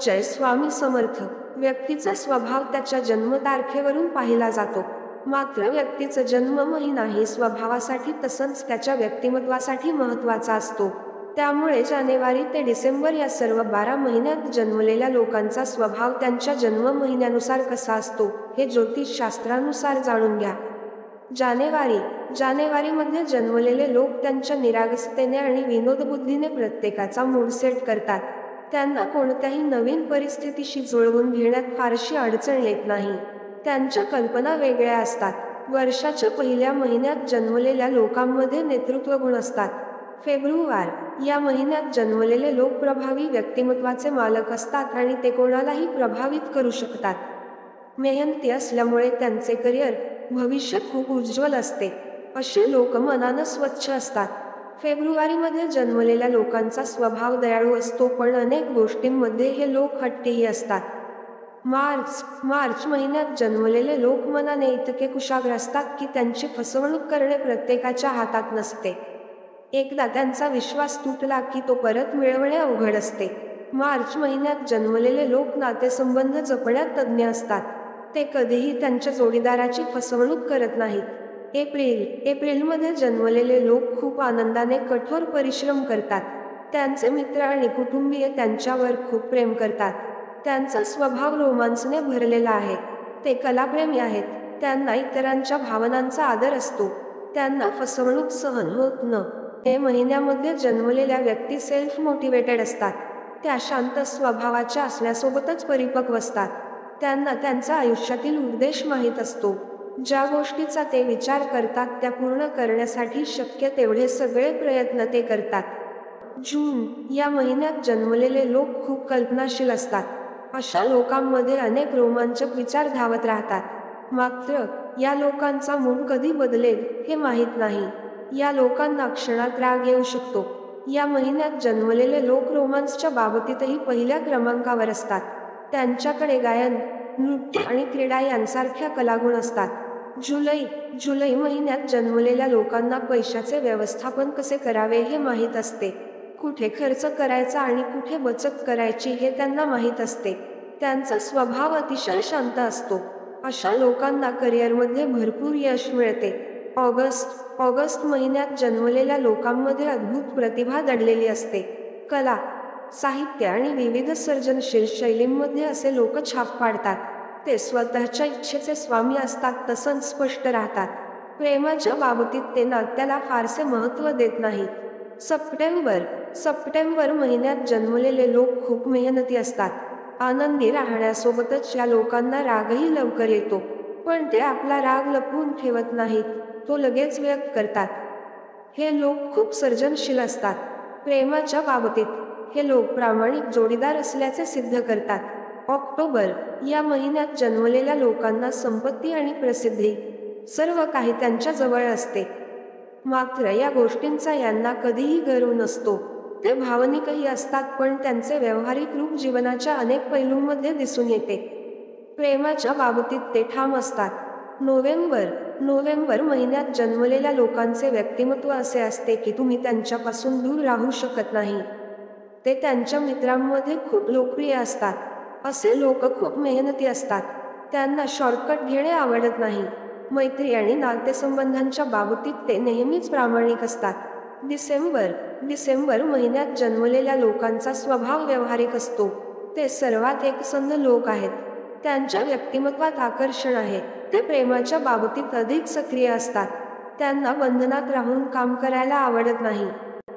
जय स्वामी समर्थ. व्यक्तीचा स्वभाव त्याच्या जन्मतारखेवरून पाहिला जातो. मात्र व्यक्तीचा जन्म महिना ही स्वभावासाठी तसंच त्याच्या व्यक्तिमत्वासाठी महत्त्वाचा असतो. त्यामुळे जानेवारी ते डिसेंबर या सर्व 12 महिन्यात जन्मलेल्या लोकांचा स्वभाव त्यांच्या जन्म महिन्यानुसार कसा असतो हे ज्योतिषशास्त्रानुसार जाणून घ्या. जानेवारीमध्ये जन्मलेले लोक त्यांच्या निरागसतेने आणि विनोदबुद्धीने प्रत्येकाचा मूड सेट करतात. त्यांना कोणत्याही नवीन परिस्थितीशी जुळवून घेण्यात फारशी अडचण येत नाही. त्यांच्या कल्पना वेगळ्या असतात. वर्षाच्या पहिल्या महिन्यात जन्मलेल्या लोकांमध्ये नेतृत्व गुण असतात. फेब्रुवार या महिन्यात जन्मलेले लोक प्रभावी व्यक्तिमत्वाचे मालक असतात आणि ते कोणालाही प्रभावित करू शकतात. मेहनती असल्यामुळे त्यांचे करिअर, भविष्य खूप उज्ज्वल असते. असे लोक मनानं स्वच्छ असतात. फेब्रुवारीमध्ये जन्मलेल्या लोकांचा स्वभाव दयाळू असतो, पण अनेक गोष्टींमध्ये हे लोक हट्टीही असतात. मार्च महिन्यात जन्मलेले लोक मनाने इतके कुशाग्र असतात की त्यांची फसवणूक करणे प्रत्येकाच्या हातात नसते. एकदा त्यांचा विश्वास तुटला की तो परत मिळवणे अवघड असते. मार्च महिन्यात जन्मलेले लोक नातेसंबंध जपण्यात तज्ज्ञ असतात. ते कधीही त्यांच्या जोडीदाराची फसवणूक करत नाहीत. एप्रिलमध्ये जन्मलेले लोक खूप आनंदाने कठोर परिश्रम करतात. त्यांचे मित्र आणि कुटुंबीय त्यांच्यावर खूप प्रेम करतात. त्यांचा स्वभाव रोमांसने भरलेला आहे. ते कलाप्रेमी आहेत. त्यांना इतरांच्या भावनांचा आदर असतो. त्यांना फसवणूक सहन होत न. मे महिन्यामध्ये जन्मलेल्या व्यक्ती सेल्फ मोटिवेटेड असतात. त्या शांत स्वभावाच्या असण्यासोबतच परिपक्व असतात. त्यांना त्यांचा आयुष्यातील उद्देश माहीत असतो. ज्या गोष्टीचा ते विचार करतात त्या पूर्ण करण्यासाठी शक्य तेवढे सगळे प्रयत्न ते करतात. जून या महिन्यात जन्मलेले लोक खूप कल्पनाशील असतात. अशा लोकांमध्ये अनेक रोमांचक विचार धावत राहतात. मात्र या लोकांचा मूड कधी बदलेल हे माहीत नाही. या लोकांना क्षणात राग येऊ शकतो. या महिन्यात जन्मलेले लोक रोमांसच्या बाबतीतही पहिल्या क्रमांकावर असतात. त्यांच्याकडे गायन, नृत्य आणि क्रीडा यांसारख्या कलागुण असतात. जुलै महिन्यात जन्मलेल्या लोकांना पैशाचे व्यवस्थापन कसे करावे हे माहीत असते. कुठे खर्च करायचा आणि कुठे बचत करायची हे त्यांना माहीत असते. त्यांचा स्वभाव अतिशय शांत असतो. अशा लोकांना करिअरमध्ये भरपूर यश मिळते. ऑगस्ट महिन्यात जन्मलेल्या लोकांमध्ये अद्भुत प्रतिभा दडलेली असते. कला, साहित्य आणि विविध सर्जनशील शैलींमध्ये असे लोक छाप पाडतात. ते स्वतःच्या इच्छेचे स्वामी असतात तसंच स्पष्ट राहतात. प्रेमाच्या बाबतीत ते नात्याला फारसे महत्त्व देत नाहीत. सप्टेंबर महिन्यात जन्मलेले लोक खूप मेहनती असतात. आनंदी राहण्यासोबतच या लोकांना रागही लवकर येतो. पण ते आपला राग लपवून ठेवत नाहीत, तो लगेच व्यक्त करतात. हे लोक खूप सर्जनशील असतात. प्रेमाच्या बाबतीत हे लोक प्रामाणिक जोडीदार असल्याचे सिद्ध करतात. ऑक्टोबर या महिन्यात जन्मलेल्या लोकांना संपत्ती आणि प्रसिद्धी सर्व काही त्यांच्या जवळ असते. मात्र या गोष्टींचा यांना कधीही गर्व नसतो. ते भावनिकही असतात, पण त्यांचे व्यावहारिक रूप जीवनाच्या अनेक पैलूंमध्ये दिसून येते. प्रेमाच्या बाबतीत ते ठाम असतात. नोव्हेंबर महिन्यात जन्मलेल्या लोकांचे व्यक्तिमत्व असे असते की तुम्ही त्यांच्यापासून दूर राहू शकत नाही. ते त्यांच्या मित्रांमध्ये खूप लोकप्रिय असतात. असे लोक खूप मेहनती असतात. त्यांना शॉर्टकट घेणे आवडत नाही. मैत्री आणि नातेसंबंधांच्या बाबतीत ते नेहमीच प्रामाणिक असतात. डिसेंबर महिन्यात जन्मलेल्या लोकांचा स्वभाव व्यावहारिक असतो. ते सर्वात एकसंध लोक आहेत. त्यांच्या व्यक्तिमत्वात आकर्षण आहे. ते प्रेमाच्या बाबतीत अधिक सक्रिय असतात. त्यांना बंधनात राहून काम करायला आवडत नाही.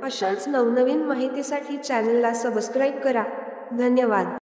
अशाच नवनवीन माहितीसाठी चॅनलला सबस्क्राईब करा. धन्यवाद.